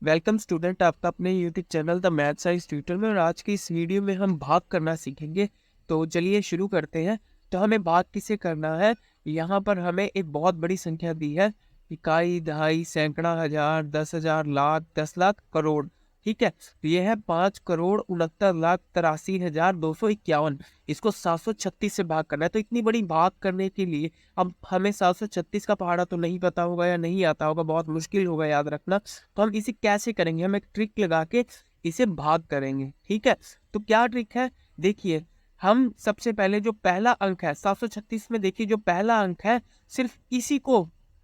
Welcome student, आपका अपने YouTube channel the math science tutor में। और आज की इस वीडियो में हम भाग करना सीखेंगे। तो चलिए शुरू करते हैं। तो हमें भाग किसे करना है। यहाँ पर हमें एक बहुत बड़ी संख्या दी है, इकाई, दहाई, सैकड़ा, हजार, 10,000, लाख, 10 लाख, करोड़। ठीक है, तो ये है 5,69,83,251। इसको 736 से भाग करना है। तो इतनी बड़ी भाग करने के लिए अब हमें 736 का पहाड़ा तो नहीं पता होगा या नहीं आता होगा, बहुत मुश्किल होगा याद रखना। तो हम इसे कैसे करेंगे, हम एक ट्रिक लगा के इसे भाग करेंगे। ठीक है, तो क्या ट्रिक है, देखिए। हम सबसे पहले जो पहला अंक है 736 में, देखिए जो पहला अंक है, सिर्फ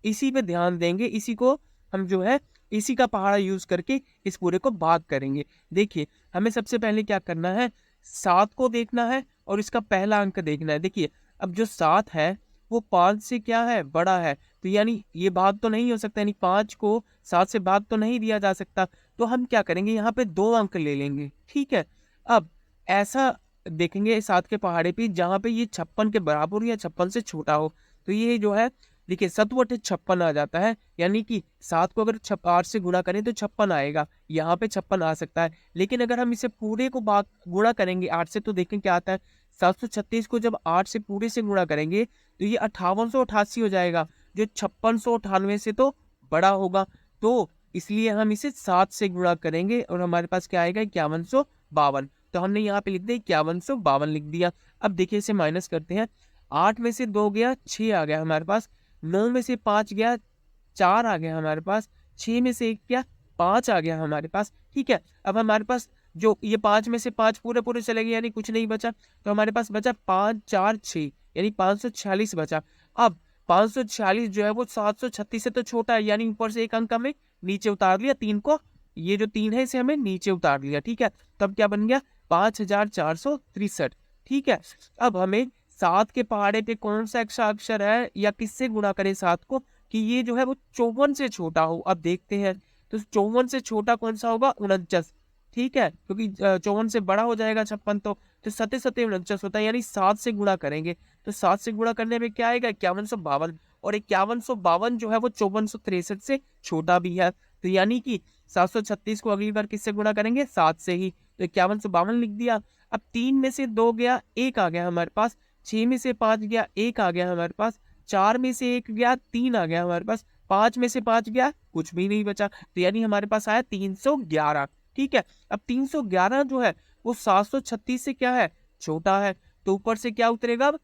इसी पे ध्यान देंगे। इसी को हम जो है इसी का पहाड़ा यूज करके इस पूरे को भाग करेंगे। देखिए, हमें सबसे पहले क्या करना है, 7 को देखना है और इसका पहला अंक देखना है। देखिए, अब जो 7 है वो 5 से क्या है, बड़ा है। तो यानी ये भाग तो नहीं हो सकता, यानी 5 को 7 से भाग तो नहीं दिया जा सकता। तो हम क्या करेंगे, यहाँ पे 2 अंक ले लेंगे। ठीक है, अब ऐसा देखेंगे 7 के पहाड़े पे जहाँ पे ये 56 के बराबर या 56 से छोटा हो। तो ये जो है, देखिए, सतवट 56 आ जाता है। यानी कि 7 को अगर 8 से गुणा करें तो 56 आएगा। यहाँ पे 56 आ सकता है। लेकिन अगर हम इसे पूरे को भाग गुणा करेंगे 8 से, तो देखें क्या आता है। 736 को जब 8 से पूरे से गुणा करेंगे तो ये 5888 हो जाएगा, जो 5698 से तो बड़ा होगा। तो इसलिए हम इसे 7 से गुणा करेंगे और हमारे पास क्या आएगा, 5152। तो हमने यहाँ पे लिख दिया 5152 लिख दिया। अब देखिए इसे माइनस करते हैं। 8 में से 2 गया, 6 आ गया हमारे पास। 9 में से 5 गया, 4 आ गया हमारे पास। 6 में से 1 गया, 5 आ गया हमारे पास। ठीक है, अब हमारे पास जो ये 5 में से 5 पूरे पूरे चले गए, यानी कुछ नहीं बचा। तो हमारे पास बचा 5 4 6, यानी 546 बचा। अब 546 जो है वो 736 से तो छोटा है, यानी ऊपर से एक अंक हमें नीचे उतार लिया। 3 को, ये जो 3 है इसे हमें नीचे उतार लिया। ठीक है, तब क्या बन गया, 5463। ठीक है, अब हमें 7 के पहाड़े पे कौन सा अक्षर है या किससे गुणा करें 7 को कि ये जो है वो 54 से छोटा हो। अब देखते हैं, तो 54 से छोटा कौन सा होगा, 49। ठीक है, क्योंकि 54 से बड़ा हो जाएगा 56, तो सते सते 49 होता है, यानी 7 से गुणा करेंगे। तो 7 से गुणा करने में क्या आएगा, 5152। और 5152 जो है वो 5463 से छोटा भी है। तो यानी कि 736 को अगली बार किससे गुणा करेंगे, 7 से ही। तो 5152 लिख दिया। अब 3 में से 2 गया, 1 आ गया हमारे पास। 6 में से 5 गया, 1 आ गया हमारे पास। 4 में से 1 गया, 3 आ गया हमारे पास। 5 में से 5 गया, कुछ भी नहीं बचा। तो यानी हमारे पास आया 311। ठीक है, अब 311 जो है वो 736 से क्या है, छोटा है। तो ऊपर से क्या उतरेगा, अब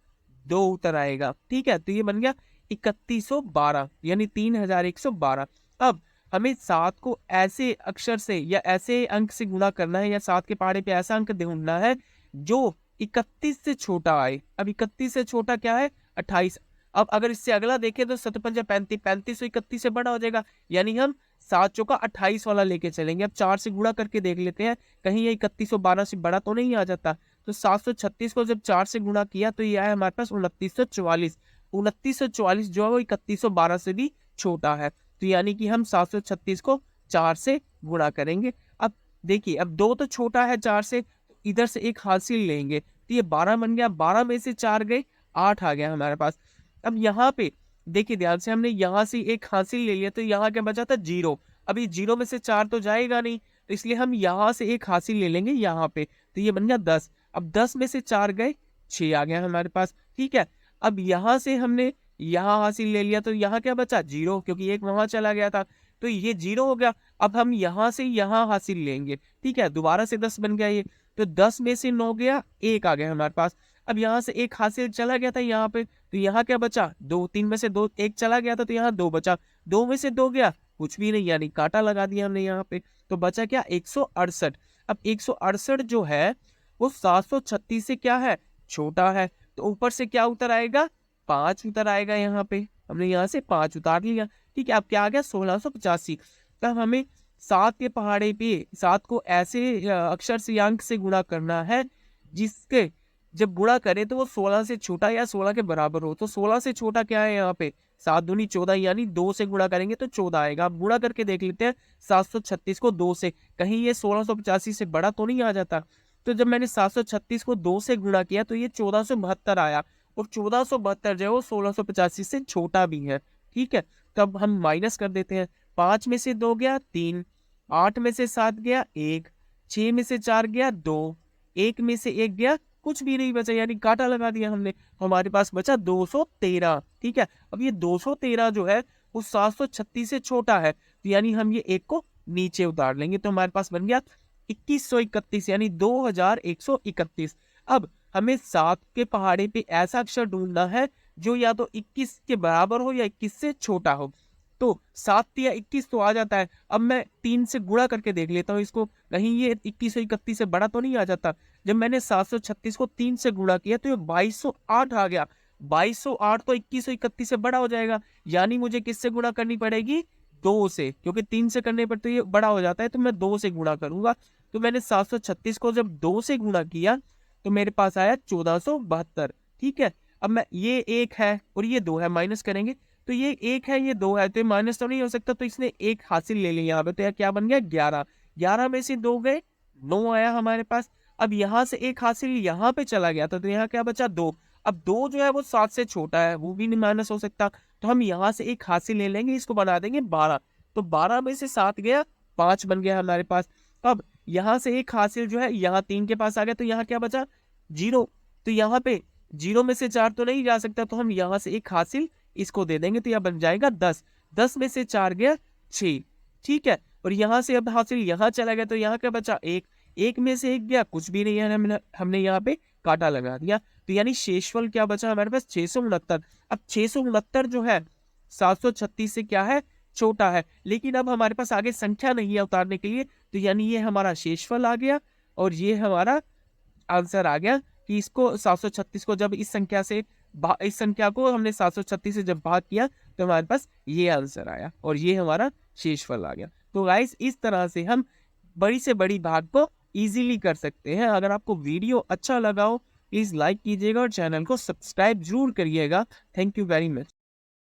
2 उतर आएगा। ठीक है, तो ये बन गया 3112, यानी 3112। अब हमें 7 को ऐसे अक्षर से या ऐसे अंक से गुणा करना है, या 7 के पहाड़े पे ऐसा अंक ढूंढना है जो 31 से छोटा आए। अब 31 से छोटा क्या है, 28। अब अगर इससे अगला देखें तो 7 35, 35 तो 31 से बड़ा हो जाएगा। यानी हम 7 चौका 28 वाला लेके चलेंगे। अब 4 से गुणा करके देख लेते हैं, कहीं ये 3112 से बड़ा तो नहीं आ जाता। तो 736 को जब 4 से गुणा किया तो ये आया हमारे पास 2944। 2944 जो है वो 3112 से भी छोटा है। तो यानी कि हम 736 को 4 से गुणा करेंगे। अब देखिए, अब 2 तो छोटा है 4 से, तो इधर से एक हासिल लेंगे। तो ये 12 बन गया। 12 में से 4 गए, 8 आ गया हमारे पास। अब यहाँ पे देखिए ध्यान से, हमने यहाँ से एक हासिल ले लिया, तो यहाँ क्या बचा था, 0। अभी 0 में से 4 तो जाएगा नहीं, तो इसलिए हम यहाँ से एक हासिल ले लेंगे यहाँ पे। तो ये बन गया 10। अब 10 में से 4 गए, 6 आ गया हमारे पास। ठीक है, अब यहाँ से हमने यहाँ हासिल ले लिया, तो यहाँ क्या बचा, 0, क्योंकि एक वहां चला गया था। तो ये 0 हो गया। अब हम यहाँ से यहाँ हासिल लेंगे। ठीक है, दोबारा से 10 बन गया ये। तो 10 में से 9 गया, 1 आ गया हमारे पास। अब यहाँ से एक हासिल चला गया था यहाँ पे, तो यहाँ क्या बचा, 2। 3 में से 2 एक चला गया था, तो यहाँ 2 बचा। 2 में से 2 गया, कुछ भी नहीं, यानी काटा लगा दिया हमने यहाँ पे। तो बचा क्या, 168। अब 168 जो है वो 736 से क्या है, छोटा है। तो ऊपर से क्या उतर आएगा, 5 उतर आएगा। यहाँ पे हमने यहाँ से 5 उतार लिया। ठीक है, अब क्या आ गया, 1685। तब हमें 7 के पहाड़े पे 7 को ऐसे अक्षर से या अंक से गुणा करना है जिसके जब गुणा करें तो वो 16 से छोटा या 16 के बराबर हो। तो 16 से छोटा क्या है, यहाँ पे 7 दूनी 14, यानी 2 से गुणा करेंगे तो 14 आएगा। अब गुणा करके देख लेते हैं 736 को 2 से, कहीं ये 1685 से बड़ा तो नहीं आ जाता। तो जब मैंने 736 को 2 से गुणा किया तो ये 1472 आया। और 1472 जो है वो 1685 से छोटा भी है। ठीक है, तब हम माइनस कर देते हैं। 5 में से 2 गया, 3। 8 में से 7 गया 1, 6 में से 4 गया 2, 1 में से 1 गया कुछ भी नहीं बचा, यानी काटा लगा दिया हमने, हमारे पास बचा 213। ठीक है, अब ये 213 जो है वो 736 से छोटा है, तो यानी हम ये एक को नीचे उतार लेंगे, तो हमारे पास बन गया 2131, यानी 2131। अब हमें 7 के पहाड़े पे ऐसा अक्षर ढूंढना है जो या तो 21 के बराबर हो या 21 से छोटा हो। तो 7 या 21 तो आ जाता है, अब मैं 3 से गुणा करके देख लेता हूँ इसको, कहीं ये 2131 से बड़ा तो नहीं आ जाता। जब मैंने 736 को 3 से गुणा किया तो ये 2208 आ गया। 2208 तो 2131 से बड़ा हो जाएगा, यानी मुझे किससे गुणा करनी पड़ेगी? 2 से, क्योंकि 3 से करने पर तो ये बड़ा हो जाता है, तो मैं 2 से गुणा करूंगा। तो मैंने 736 को जब 2 से गुणा किया तो मेरे पास आया 1472। ठीक है, अब मैं ये 1 है और ये 2 है, माइनस करेंगे तो ये 1 है ये 2 है, तो ये माइनस तो नहीं हो सकता, तो इसने 1 हासिल ले लिया यहाँ पे, तो यह क्या बन गया 11। 11 में से 2 गए, 9 आया हमारे पास। अब यहाँ से 1 हासिल यहाँ पे चला गया था, तो यहाँ क्या बचा 2। अब 2 जो है वो 7 से छोटा है, वो भी नहीं माइनस हो सकता, तो हम यहाँ से 1 हासिल ले लेंगे, इसको बना देंगे 12। तो 12 में से 7 गया 5 बन गया हमारे पास। अब यहाँ से 1 हासिल जो है यहाँ 3 के पास आ गया, तो यहाँ क्या बचा 0। तो यहाँ पे 0 में से 4 तो नहीं जा सकता, तो हम यहाँ से 1 हासिल इसको दे देंगे, तो यह बन जाएगा 10। 10 में से 4 गया 6। ठीक है, और यहाँ से अब हासिल यहाँ चला गया, तो यहाँ क्या बचा 1। 1 में से 1 गया कुछ भी नहीं है, हमने यहाँ पे काटा लगा दिया, तो यानी शेषफल क्या बचा हमारे पास 669। अब 669 जो है 736 से क्या है छोटा है, लेकिन अब हमारे पास आगे संख्या नहीं है उतारने के लिए, तो यानी ये हमारा शेषफल आ गया और ये हमारा आंसर आ गया कि इसको 736 को जब इस संख्या को हमने 736 से जब भाग किया तो हमारे पास ये आंसर आया और ये हमारा शेषफल आ गया। तो गाइस इस तरह से हम बड़ी से बड़ी भाग को इजीली कर सकते हैं। अगर आपको वीडियो अच्छा लगा हो प्लीज लाइक कीजिएगा और चैनल को सब्सक्राइब जरूर करिएगा। Thank you very much.